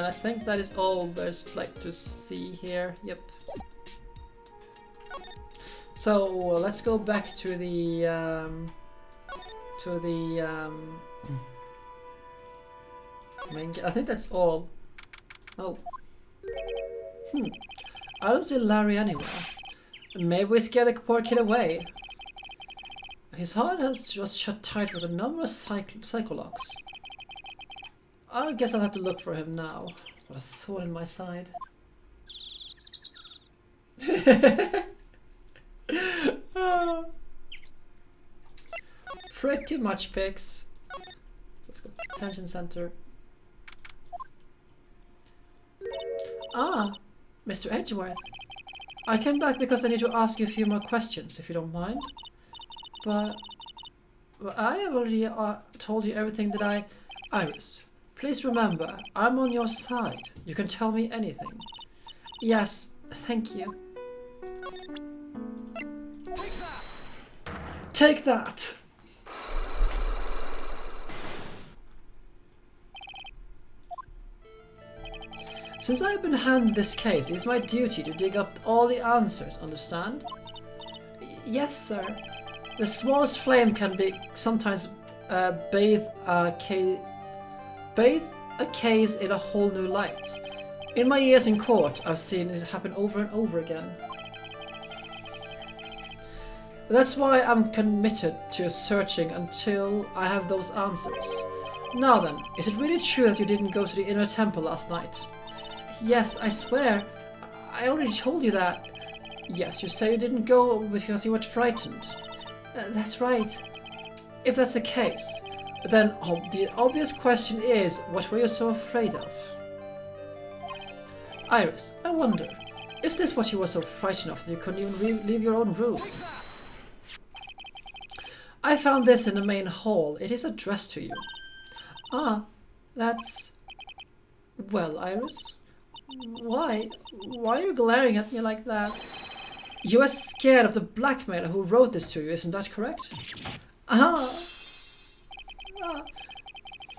And I think that is all there's like to see here. Yep. So let's go back to the main. I think that's all. Oh. I don't see Larry anywhere. Maybe we scared the poor kid away. His heart was shut tight with a number of psycho locks. I guess I'll have to look for him now. What a thorn in my side. Pretty much pics. Let's go. Detention center. Ah, Mr. Edgeworth. I came back because I need to ask you a few more questions, if you don't mind. But I have already told you everything that I... Iris, please remember, I'm on your side. You can tell me anything. Yes, thank you. Take that! Since I've been handed this case, it's my duty to dig up all the answers, understand? Yes, sir. The smallest flame can be sometimes bathe a case in a whole new light. In my years in court, I've seen it happen over and over again. That's why I'm committed to searching until I have those answers. Now then, is it really true that you didn't go to the inner temple last night? Yes, I swear. I already told you that. Yes, you say you didn't go because you were frightened. That's right. If that's the case, then the obvious question is, what were you so afraid of? Iris, I wonder, is this what you were so frightened of that you couldn't even leave your own room? I found this in the main hall. It is addressed to you. Ah, that's... Well, Iris? Why? Why are you glaring at me like that? You are scared of the blackmailer who wrote this to you, isn't that correct?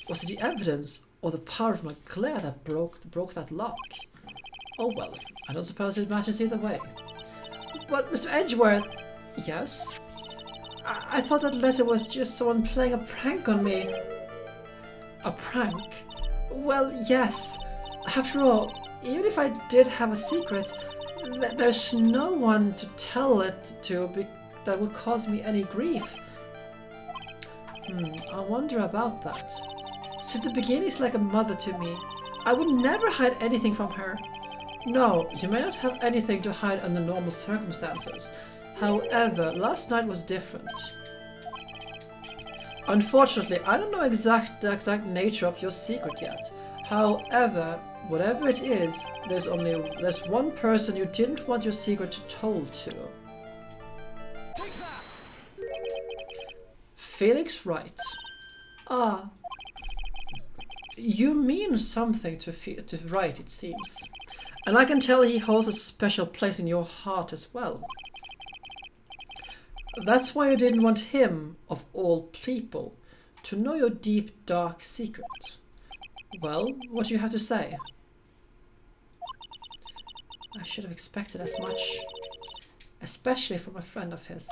Was it the evidence or the power of my glare that broke that lock? Oh well, I don't suppose it matters either way. But Mr. Edgeworth... Yes? I thought that letter was just someone playing a prank on me. A prank? Well, yes. After all, even if I did have a secret, there's no one to tell it to that would cause me any grief. I wonder about that. Since the beginning, it's like a mother to me. I would never hide anything from her. No, you may not have anything to hide under normal circumstances. However, last night was different. Unfortunately, I don't know the exact nature of your secret yet. However, whatever it is, there's one person you didn't want your secret told to. Felix Wright. Ah. You mean something to Wright, it seems. And I can tell he holds a special place in your heart as well. That's why you didn't want him, of all people, to know your deep, dark secret. Well, what do you have to say? I should have expected as much, especially from a friend of his.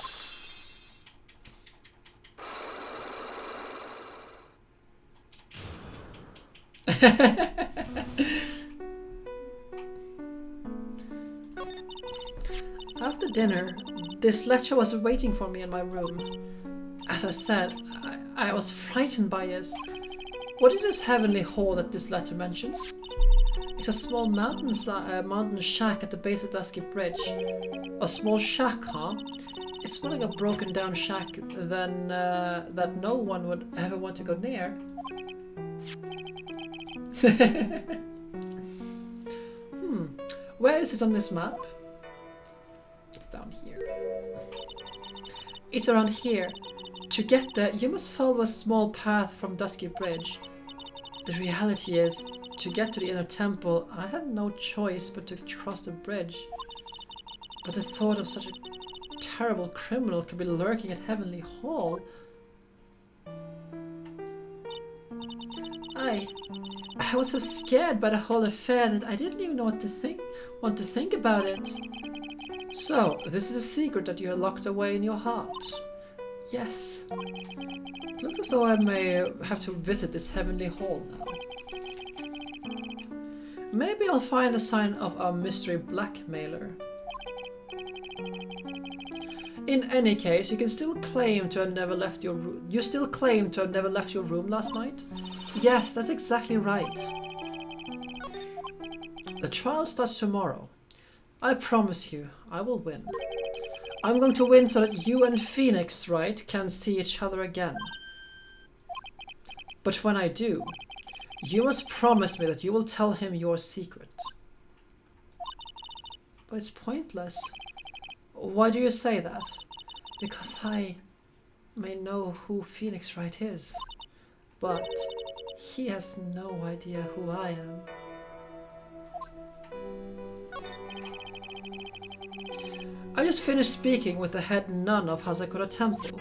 After dinner, this letter was waiting for me in my room. As I said, I was frightened by it. What is this heavenly hall that this letter mentions? It's a small mountain shack at the base of Dusky Bridge. A small shack, huh? It's more like a broken down shack than that no one would ever want to go near. Where is it on this map? It's down here. It's around here. To get there, you must follow a small path from Dusky Bridge. The reality is, to get to the inner temple, I had no choice but to cross the bridge. But the thought of such a terrible criminal could be lurking at Heavenly Hall. Aye, I was so scared by the whole affair that I didn't even know what to think about it. So, this is a secret that you have locked away in your heart. Yes. It looks as though I may have to visit this heavenly hall now. Maybe I'll find a sign of our mystery blackmailer. In any case, you can still claim to have never left your room. You still claim to have never left your room last night? Yes, that's exactly right. The trial starts tomorrow. I promise you, I will win. I'm going to win so that you and Phoenix, Wright, can see each other again. But when I do, you must promise me that you will tell him your secret. But it's pointless. Why do you say that? Because I may know who Phoenix Wright is, but he has no idea who I am. I just finished speaking with the head nun of Hazakura Temple.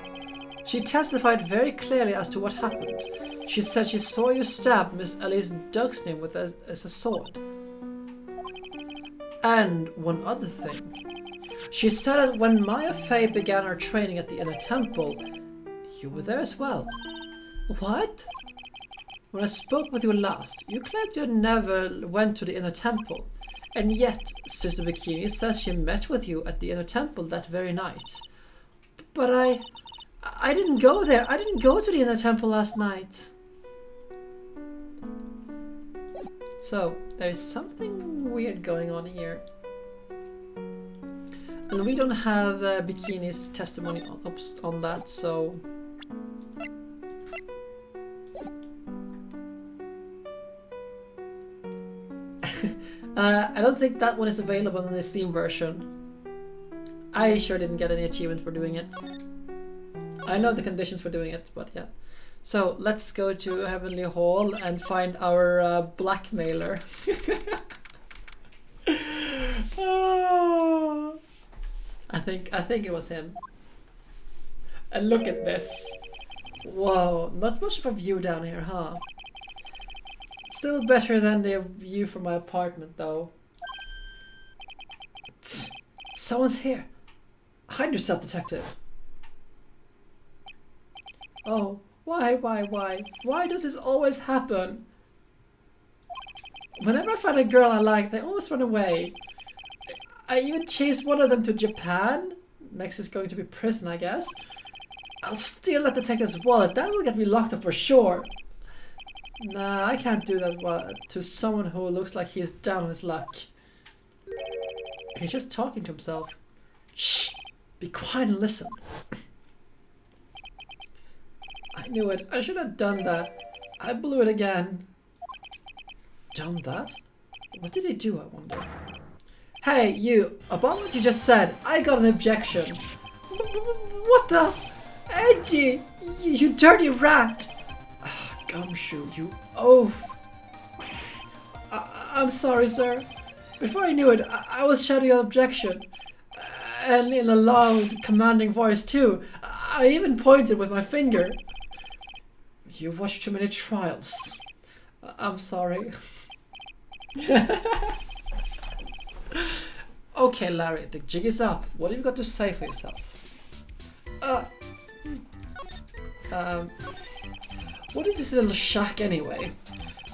She testified very clearly as to what happened. She said she saw you stab Miss Elise Dugsney with as a sword. And one other thing. She said that when Maya Fey began her training at the Inner Temple, you were there as well. What? When I spoke with you last, you claimed you had never went to the Inner Temple. And yet, Sister Bikini says she met with you at the Inner Temple that very night. But I didn't go there. I didn't go to the Inner Temple last night. So, there's something weird going on here. And we don't have Bikini's testimony on that, so... I don't think that one is available in the Steam version. I sure didn't get any achievement for doing it. I know the conditions for doing it, but yeah. So let's go to Heavenly Hall and find our blackmailer. Oh, I think it was him. And look at this. Whoa, not much of a view down here, huh? Still better than the view from my apartment, though. Someone's here. Hide yourself, detective. Oh, why? Why does this always happen? Whenever I find a girl I like, they always run away. I even chased one of them to Japan. Next is going to be prison, I guess. I'll steal that detective's wallet. That will get me locked up for sure. Nah, I can't do that to someone who looks like he's down on his luck. He's just talking to himself. Shh! Be quiet and listen. I knew it. I should have done that. I blew it again. Done that? What did he do, I wonder? Hey, you! About what you just said, I got an objection. What the? Edgy! You dirty rat! Gumshoe, you oaf! I'm sorry, sir. Before I knew it, I was shouting an objection. And in a loud, commanding voice, too. I even pointed with my finger. You've watched too many trials. I'm sorry. Okay, Larry, the jig is up. What have you got to say for yourself? What is this little shack anyway?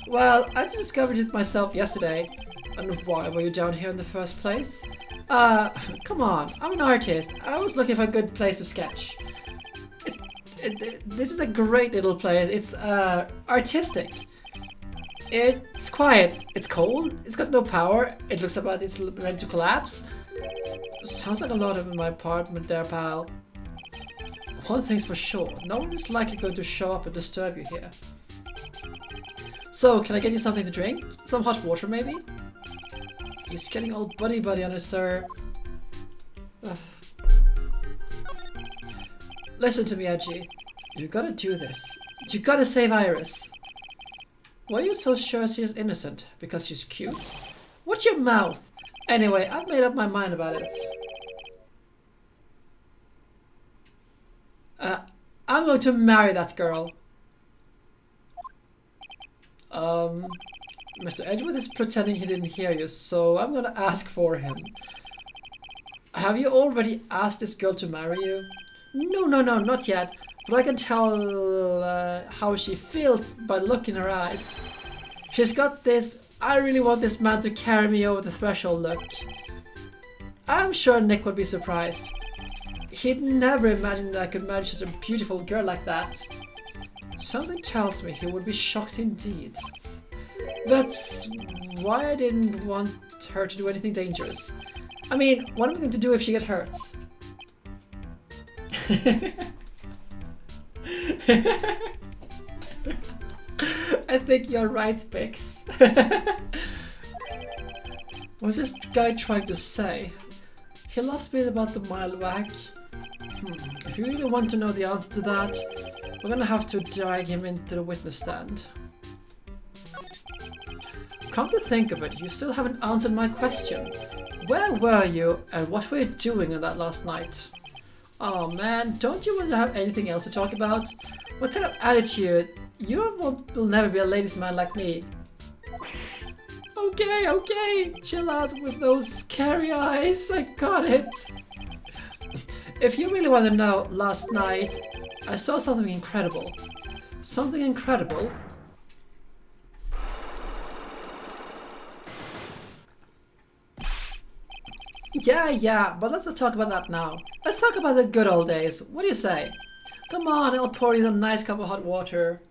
Well, I discovered it myself yesterday. And why were you down here in the first place? Come on, I'm an artist. I was looking for a good place to sketch. This is a great little place. It's artistic. It's quiet. It's cold. It's got no power. It looks about it's ready to collapse. Sounds like a lot of my apartment there, pal. One thing's for sure, no one is likely going to show up and disturb you here. So, can I get you something to drink? Some hot water, maybe? He's getting all buddy-buddy on us, sir. Ugh. Listen to me, Edgy. You gotta do this. You gotta save Iris. Why are you so sure she's innocent? Because she's cute? Watch your mouth! Anyway, I've made up my mind about it. I'm going to marry that girl. Mr. Edgeworth is pretending he didn't hear you, so I'm gonna ask for him. Have you already asked this girl to marry you? No, not yet. But I can tell how she feels by the look in her eyes. She's got this, I really want this man to carry me over the threshold look. I'm sure Nick would be surprised. He'd never imagined that I could marry such a beautiful girl like that. Something tells me he would be shocked indeed. That's why I didn't want her to do anything dangerous. I mean, what am I going to do if she gets hurt? I think you're right, Pix. What's this guy trying to say? He lost me about the mile back. If you really want to know the answer to that, we're gonna have to drag him into the witness stand. Come to think of it, you still haven't answered my question. Where were you and what were you doing on that last night? Oh man, don't you want to have anything else to talk about? What kind of attitude? You will never be a ladies' man like me. Okay, chill out with those scary eyes, I got it. If you really want to know, last night I saw something incredible. Something incredible? Yeah, but let's not talk about that now. Let's talk about the good old days. What do you say? Come on, I'll pour you a nice cup of hot water.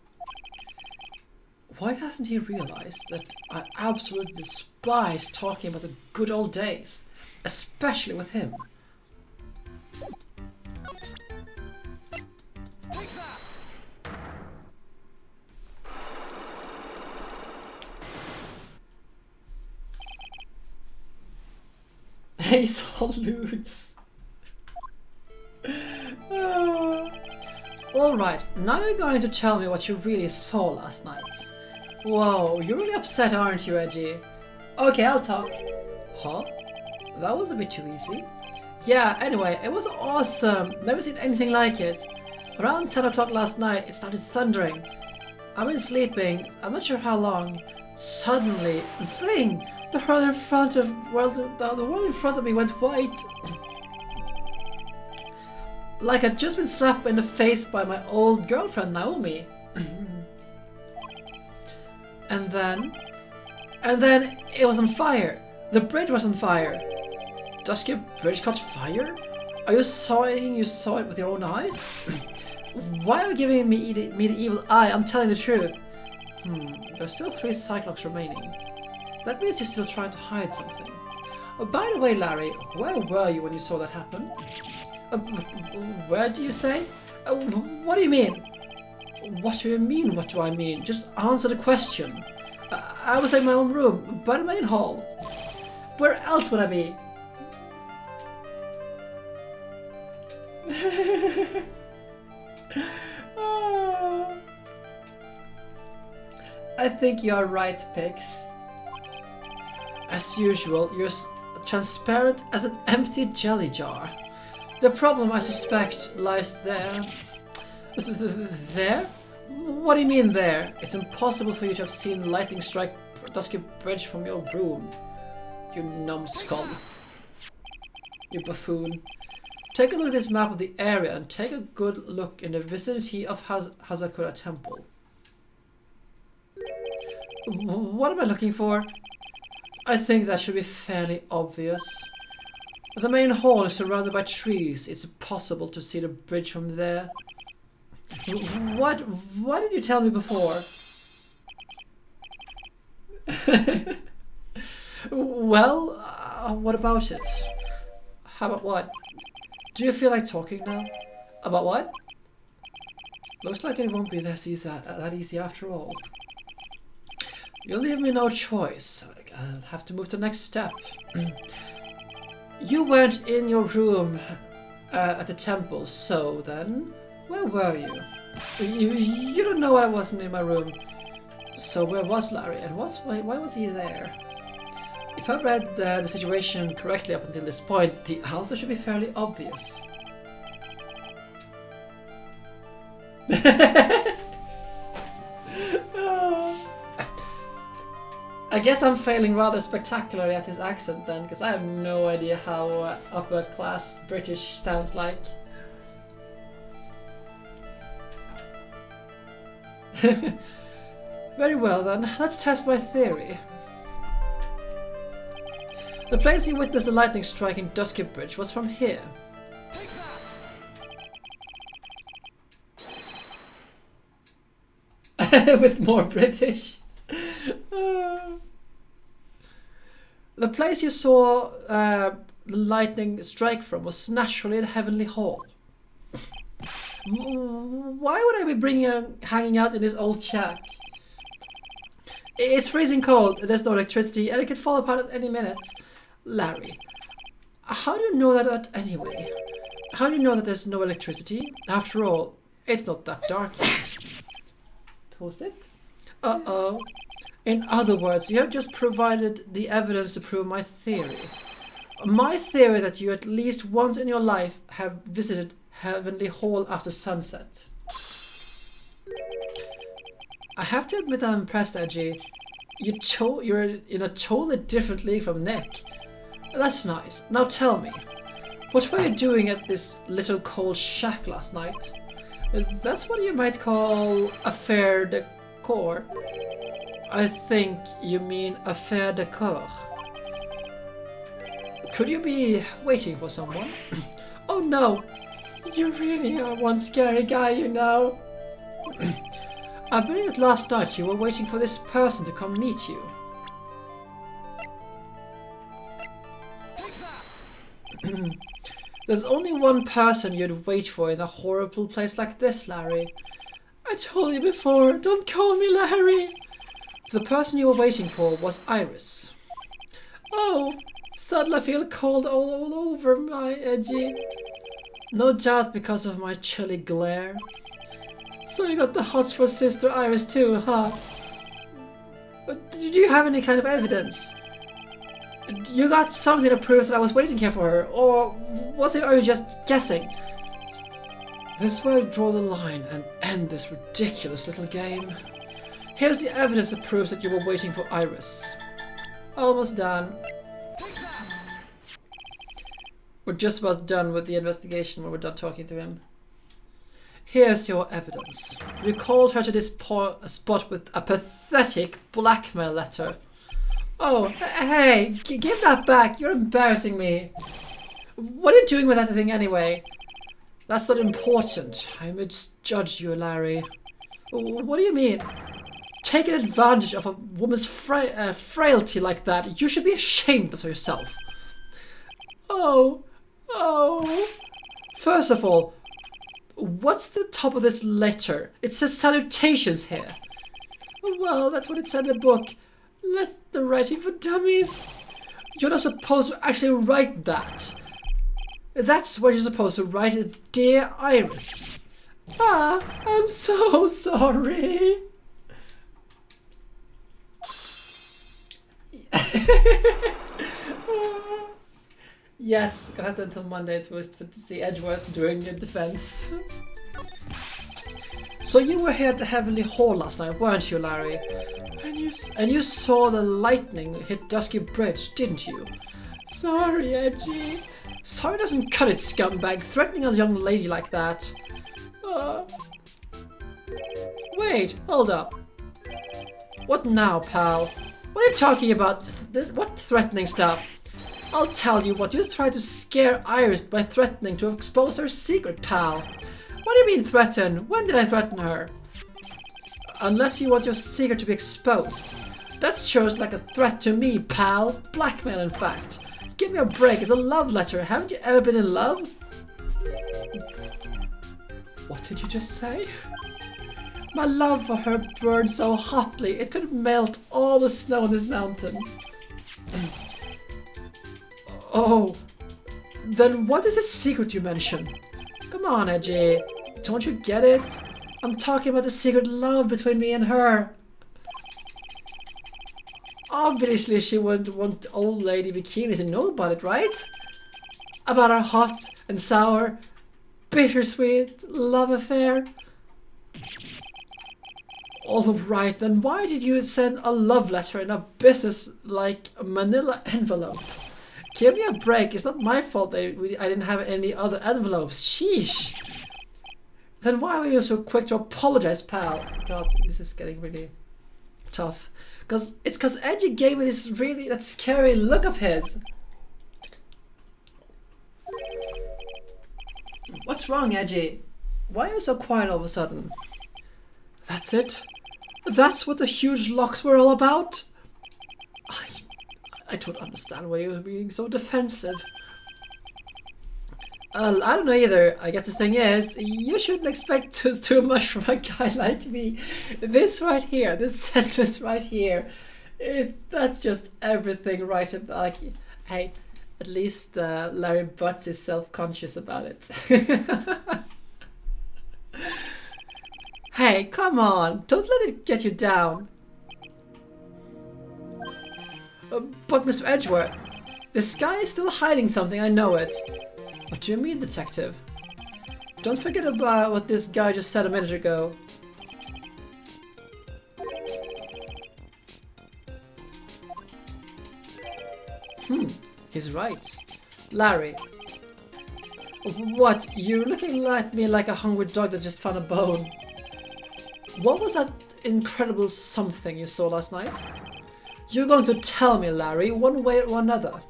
Why hasn't he realized that I absolutely despise talking about the good old days? Especially with him. He saw lewds. Alright, now you're going to tell me what you really saw last night. Whoa, you're really upset, aren't you, Reggie? Okay, I'll talk. Huh? That was a bit too easy. Yeah, anyway, it was awesome. Never seen anything like it. Around 10 o'clock last night, it started thundering. I've been sleeping, I'm not sure how long. Suddenly, zing! The world in front of me went white. Like I'd just been slapped in the face by my old girlfriend, Naomi. And then it was on fire. The bridge was on fire. Dusky Bridge caught fire? Are you saying you saw it with your own eyes? Why are you giving me the evil eye? I'm telling the truth. There's still 3 Cyclops remaining. That means you're still trying to hide something. Oh, by the way, Larry, where were you when you saw that happen? Where do you say? What do you mean? What do you mean, what do I mean? Just answer the question. I was in my own room, by the main hall. Where else would I be? I think you're right, Pix. As usual, you're transparent as an empty jelly jar. The problem, I suspect, lies there. There? What do you mean there? It's impossible for you to have seen lightning strike Dusky Bridge from your room. You numbskull. You buffoon. Take a look at this map of the area and take a good look in the vicinity of Hazakura Temple. What am I looking for? I think that should be fairly obvious. The main hall is surrounded by trees. It's impossible to see the bridge from there. What? Why did you tell me before? Well, what about it? How about what? Do you feel like talking now? About what? Looks like it won't be that easy after all. You'll leave me no choice. I'll have to move to the next step. You weren't in your room at the temple, so then, where were you? You don't know I wasn't in my room. So where was Larry, and why was he there? If I read the situation correctly up until this point, the answer should be fairly obvious. I guess I'm failing rather spectacularly at his accent then, because I have no idea how upper class British sounds like. Very well then, let's test my theory. The place he witnessed the lightning striking Dusky Bridge was from here. With more British. The place you saw the lightning strike from was naturally the Heavenly Hall. Why would I be hanging out in this old shack? It's freezing cold, there's no electricity, and it could fall apart at any minute. Larry, how do you know that anyway? How do you know that there's no electricity? After all, it's not that dark yet. Was it? Uh-oh. In other words, you have just provided the evidence to prove my theory. My theory that you at least once in your life have visited Heavenly Hall after sunset. I have to admit I'm impressed, Edgy. You're in a totally different league from Nick. That's nice. Now tell me, what were you doing at this little cold shack last night? That's what you might call affaire de corps. I think you mean affaire de corps. Could you be waiting for someone? Oh no, you really are one scary guy, you know. I believe that last night you were waiting for this person to come meet you. There's only one person you'd wait for in a horrible place like this, Larry. I told you before, don't call me Larry. The person you were waiting for was Iris. Oh, suddenly I feel cold all over my Edgy. No doubt because of my chilly glare. So you got the hots for Sister Iris too, huh? But did you have any kind of evidence? You got something that proves that I was waiting here for her, or are you just guessing? This is where I draw the line and end this ridiculous little game. Here's the evidence that proves that you were waiting for Iris. Almost done. We're just about done with the investigation when we're done talking to him. Here's your evidence. You called her to this spot with a pathetic blackmail letter. Oh, hey, give that back. You're embarrassing me. What are you doing with that thing anyway? That's not important. I misjudged you, Larry. What do you mean? Taking advantage of a woman's frailty like that, you should be ashamed of yourself. Oh. First of all, what's the top of this letter? It says salutations here. Well, that's what it said in the book. Let the writing for dummies. You're not supposed to actually write that. That's what you're supposed to write it, Dear Iris. Ah, I'm so sorry. Yes, got it until Monday to see Edgeworth doing your defense. So you were here at the Heavenly Hall last night, weren't you, Larry? And you saw the lightning hit Dusky Bridge, didn't you? Sorry, Edgy. Sorry doesn't cut it, scumbag. Threatening a young lady like that. Wait, hold up. What now, pal? What are you talking about? What threatening stuff? I'll tell you what, you tried to scare Iris by threatening to expose her secret, pal. What do you mean threaten? When did I threaten her? Unless you want your secret to be exposed. That shows like a threat to me, pal. Blackmail, in fact. Give me a break, it's a love letter. Haven't you ever been in love? What did you just say? My love for her burned so hotly, it could melt all the snow on this mountain. Oh, then what is the secret you mention? Come on, Edgy. Don't you get it? I'm talking about the secret love between me and her. Obviously, she wouldn't want old lady Bikini to know about it, right? About our hot and sour, bittersweet love affair. All right, then why did you send a love letter in a business-like manila envelope? Give me a break. It's not my fault that I didn't have any other envelopes. Sheesh. Then why were you so quick to apologize, pal? God, this is getting really tough. It's because Edgy gave me that scary look of his. What's wrong, Edgy? Why are you so quiet all of a sudden? That's it? That's what the huge locks were all about? I don't understand why you're being so defensive. I don't know either. I guess the thing is, you shouldn't expect too much from a guy like me. This right here, this sentence right here, that's just everything right about. Like, hey, at least Larry Butts is self-conscious about it. Hey, come on! Don't let it get you down. But Mr. Edgeworth, this guy is still hiding something, I know it. What do you mean, detective? Don't forget about what this guy just said a minute ago. He's right. Larry. What? You're looking at me like a hungry dog that just found a bone. What was that incredible something you saw last night? You're going to tell me, Larry, one way or another.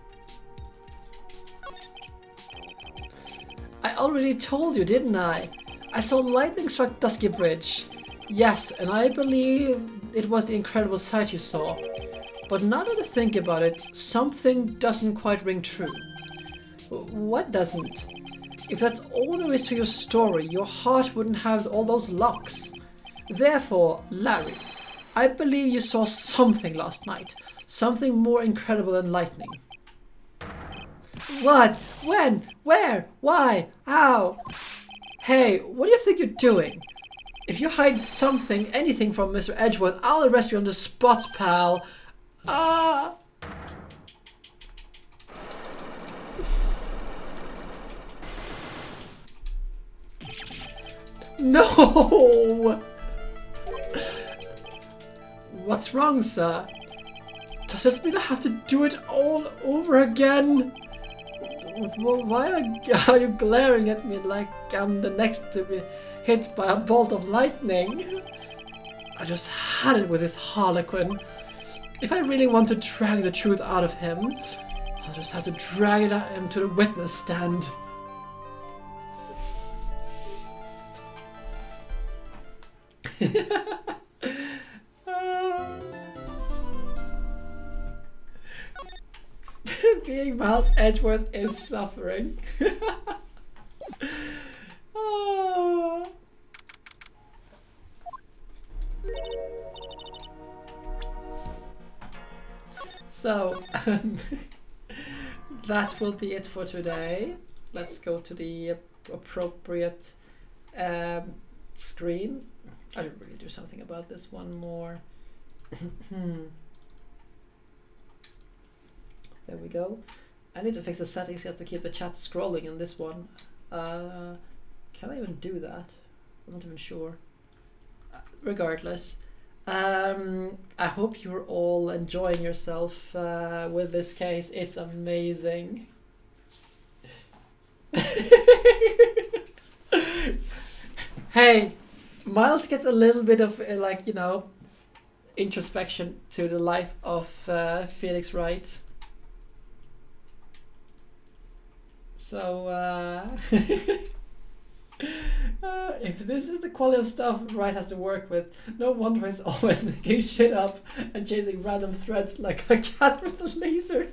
I already told you, didn't I? I saw lightning strike Dusky Bridge. Yes, and I believe it was the incredible sight you saw. But now that I think about it, something doesn't quite ring true. What doesn't? If that's all there is to your story, your heart wouldn't have all those locks. Therefore, Larry, I believe you saw something last night. Something more incredible than lightning. What? When? Where? Why? How? Hey, what do you think you're doing? If you hide something, anything from Mr. Edgeworth, I'll arrest you on the spot, pal. Ah! No! What's wrong, sir? Does this mean I have to do it all over again? Why are you glaring at me like I'm the next to be hit by a bolt of lightning? I just had it with this Harlequin. If I really want to drag the truth out of him, I'll just have to drag it out him to the witness stand. Being Miles Edgeworth is suffering. Oh. So, that will be it for today. Let's go to the appropriate screen. I should really do something about this one more. There we go. I need to fix the settings here to keep the chat scrolling in this one. Can I even do that? I'm not even sure. Regardless. I hope you're all enjoying yourself with this case. It's amazing. Hey, Miles gets a little bit of like, you know, introspection to the life of Felix Wright. So if this is the quality of stuff Wright has to work with, no wonder he's always making shit up and chasing random threads like a cat with a laser.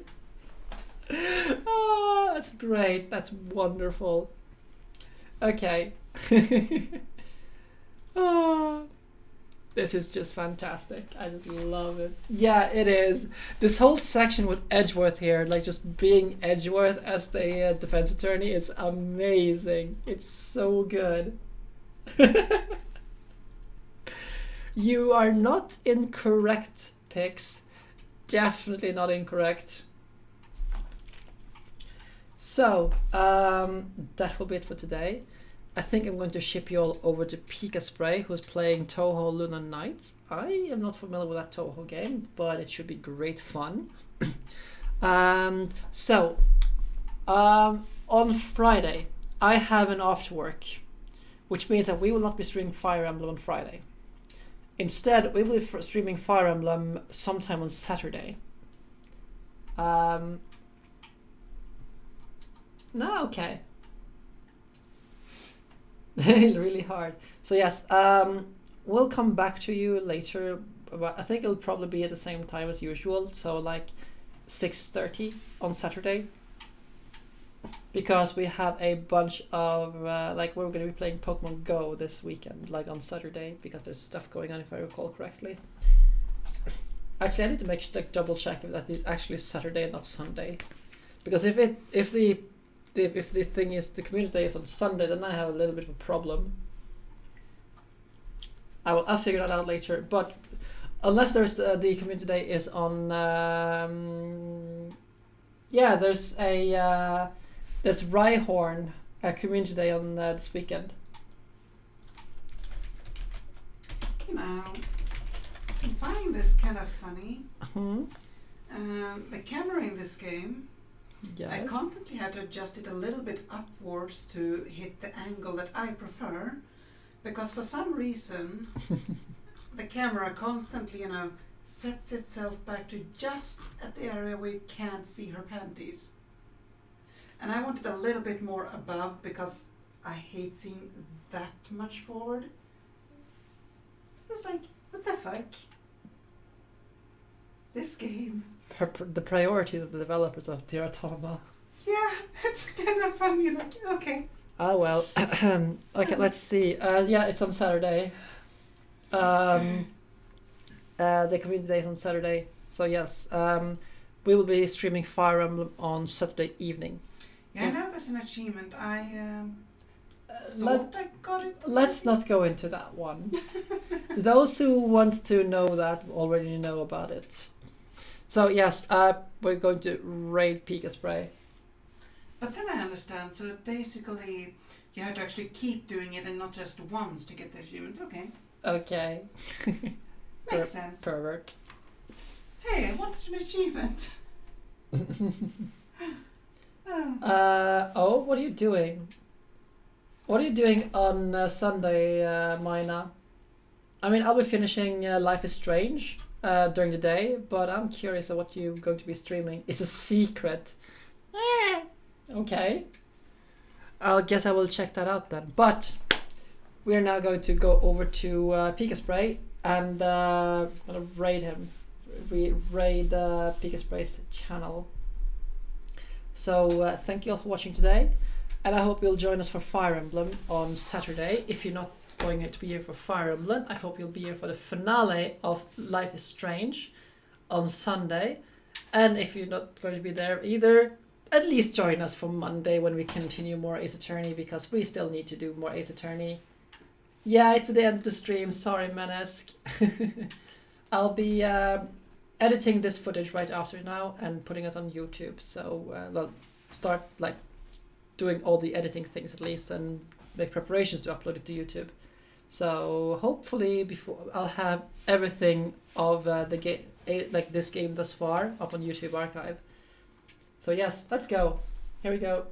Oh, that's great. That's wonderful. Okay. Oh, this is just fantastic. I just love it. Yeah, it is. This whole section with Edgeworth here, like just being Edgeworth as the defense attorney, is amazing. It's so good. You are not incorrect, Pix. Definitely not incorrect. So, that will be it for today. I think I'm going to ship you all over to Pika Spray, who's playing Toho Luna Nights. I am not familiar with that Toho game, but it should be great fun. On Friday, I have an after work, which means that we will not be streaming Fire Emblem on Friday. Instead, we will be streaming Fire Emblem sometime on Saturday. No, okay. Really hard. So yes, we'll come back to you later. But I think it'll probably be at the same time as usual. So like 6:30 on Saturday. Because we have a bunch of like we're going to be playing Pokemon Go this weekend, like on Saturday, because there's stuff going on if I recall correctly. Actually, I need to double check if that is actually Saturday and not Sunday, because if the thing is the community day is on Sunday, then I have a little bit of a problem. I'll figure that out later. But unless there's the community day is on there's Rhyhorn community day on this weekend. Okay, now I'm finding this kind of funny. The camera in this game, yes. I constantly have to adjust it a little bit upwards to hit the angle that I prefer, because for some reason the camera constantly, sets itself back to just at the area where you can't see her panties. And I want it a little bit more above because I hate seeing that much forward. It's like, what the fuck? This game. The priority of the developers of Dear Automata. Yeah, that's kind of funny. Like, okay. Oh well. Okay, let's see. Yeah, it's on Saturday. The community day is on Saturday. So yes, we will be streaming Fire Emblem on Saturday evening. Yeah, I know there's an achievement. I thought I got it. Let's not go into that one. Those who want to know that already know about it. So yes, we're going to raid Pika Spray. But then I understand. So basically, you have to actually keep doing it and not just once to get the achievement. Okay. Okay. Makes sense. Pervert. Hey, I wanted an achievement. What are you doing? What are you doing on Sunday, Mina? I mean, I'll be finishing Life is Strange during the day, but I'm curious of what you're going to be streaming. It's a secret. Okay. I guess I will check that out then. But we're now going to go over to Pika Spray and I'm gonna raid him. Raid Pika Spray's channel. So thank you all for watching today, and I hope you'll join us for Fire Emblem on Saturday. If you're not going to be here for Fire Emblem, I hope you'll be here for the finale of Life is Strange on Sunday. And if you're not going to be there either, at least join us for Monday when we continue more Ace Attorney, because we still need to do more Ace Attorney. Yeah, it's the end of the stream. Sorry, Menesk. I'll be editing this footage right after now and putting it on YouTube. So I'll start like doing all the editing things at least and make preparations to upload it to YouTube. So hopefully before I'll have everything of the game, like this game thus far, up on YouTube archive. So yes, let's go. Here we go.